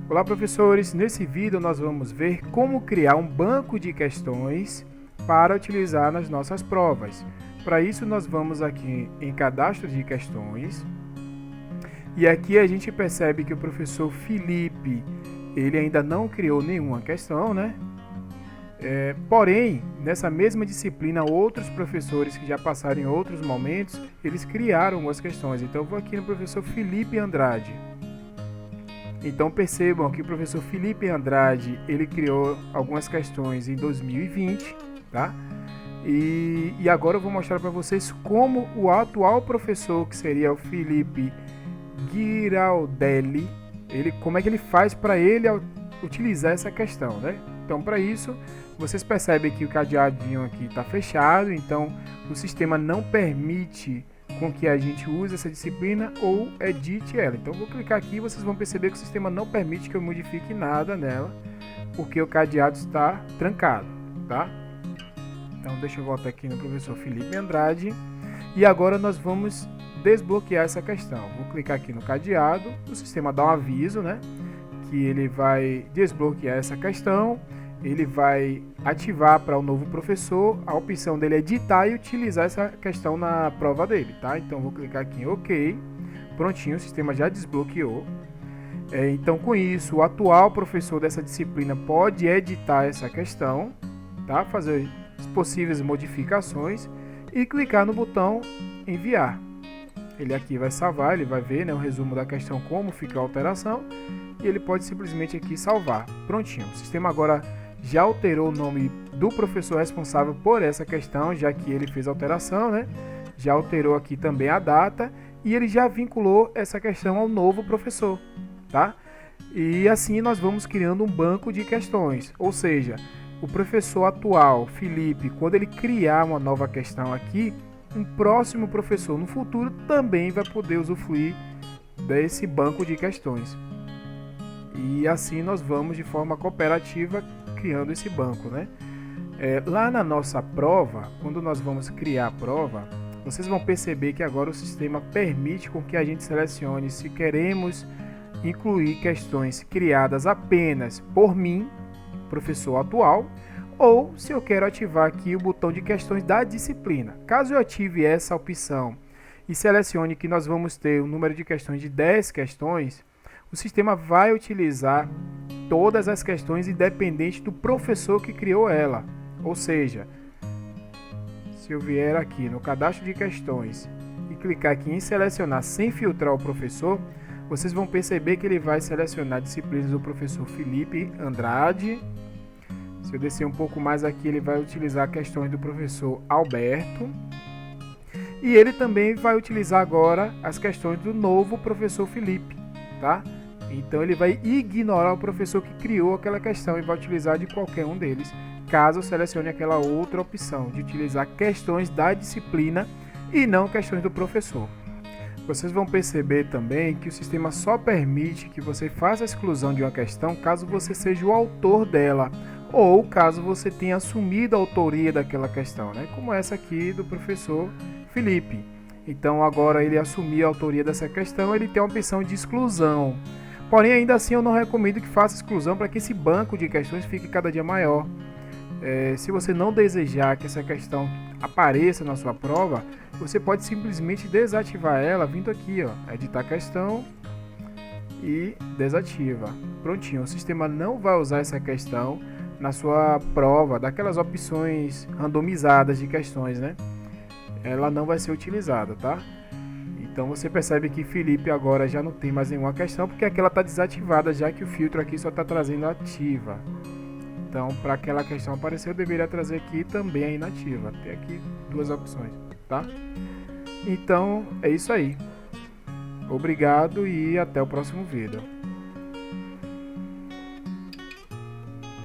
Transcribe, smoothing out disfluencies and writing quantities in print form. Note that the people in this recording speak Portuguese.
Olá, professores! Nesse vídeo nós vamos ver como criar um banco de questões para utilizar nas nossas provas. Para isso nós vamos aqui em cadastro de questões e aqui a gente percebe que o professor Felipe ele ainda não criou nenhuma questão, né? Porém, nessa mesma disciplina, outros professores que já passaram em outros momentos, eles criaram algumas questões. Então eu vou aqui no professor Felipe Andrade. Então percebam que o professor Felipe Andrade, ele criou algumas questões em 2020, tá? E agora eu vou mostrar para vocês como o atual professor, que seria o Felipe Giraldelli, como é que ele faz para ele utilizar essa questão, né? Então para isso, vocês percebem que o cadeadinho aqui está fechado, então o sistema não permite com que a gente use essa disciplina ou edite ela. Então eu vou clicar aqui e vocês vão perceber que o sistema não permite que eu modifique nada nela, porque o cadeado está trancado, tá? Então deixa eu voltar aqui no professor Felipe Andrade e agora nós vamos desbloquear essa questão. Vou clicar aqui no cadeado, o sistema dá um aviso, né, que ele vai desbloquear essa questão. Ele vai ativar para o novo professor a opção dele editar e utilizar essa questão na prova dele, tá? Então vou clicar aqui em OK, prontinho, o sistema já desbloqueou. Então com isso, o atual professor dessa disciplina pode editar essa questão, tá? Fazer as possíveis modificações e clicar no botão enviar. Ele aqui vai salvar, ele vai ver, né, o resumo da questão, como fica a alteração, e ele pode simplesmente aqui salvar. Prontinho, o sistema agora já alterou o nome do professor responsável por essa questão, já que ele fez a alteração, né? Já alterou aqui também a data e ele já vinculou essa questão ao novo professor, tá? E assim nós vamos criando um banco de questões, ou seja, o professor atual, Felipe, quando ele criar uma nova questão aqui, um próximo professor no futuro também vai poder usufruir desse banco de questões. E assim nós vamos de forma cooperativa criando esse banco, né? Lá na nossa prova, quando nós vamos criar a prova, vocês vão perceber que agora o sistema permite com que a gente selecione se queremos incluir questões criadas apenas por mim, professor atual, ou se eu quero ativar aqui o botão de questões da disciplina. Caso eu ative essa opção e selecione que nós vamos ter um número de questões de 10 questões, o sistema vai utilizar todas as questões independente do professor que criou ela. Ou seja, se eu vier aqui no cadastro de questões e clicar aqui em selecionar sem filtrar o professor, vocês vão perceber que ele vai selecionar disciplinas do professor Felipe Andrade. Se eu descer um pouco mais aqui, ele vai utilizar questões do professor Alberto. E ele também vai utilizar agora as questões do novo professor Felipe, tá? Então ele vai ignorar o professor que criou aquela questão e vai utilizar de qualquer um deles, caso eu selecione aquela outra opção de utilizar questões da disciplina e não questões do professor. Vocês vão perceber também que o sistema só permite que você faça a exclusão de uma questão caso você seja o autor dela ou caso você tenha assumido a autoria daquela questão, né? Como essa aqui do professor Felipe. Então agora ele assumiu a autoria dessa questão, ele tem a opção de exclusão. Porém, ainda assim, eu não recomendo que faça exclusão para que esse banco de questões fique cada dia maior. Se você não desejar que essa questão apareça na sua prova, você pode simplesmente desativar ela, vindo aqui, ó, editar questão e desativa. Prontinho, o sistema não vai usar essa questão na sua prova, daquelas opções randomizadas de questões, né? Ela não vai ser utilizada, tá? Então você percebe que Felipe agora já não tem mais nenhuma questão, porque aquela está desativada, já que o filtro aqui só está trazendo ativa. Então, para aquela questão aparecer, eu deveria trazer aqui também a inativa. Tem aqui duas opções, tá? Então, é isso aí. Obrigado e até o próximo vídeo.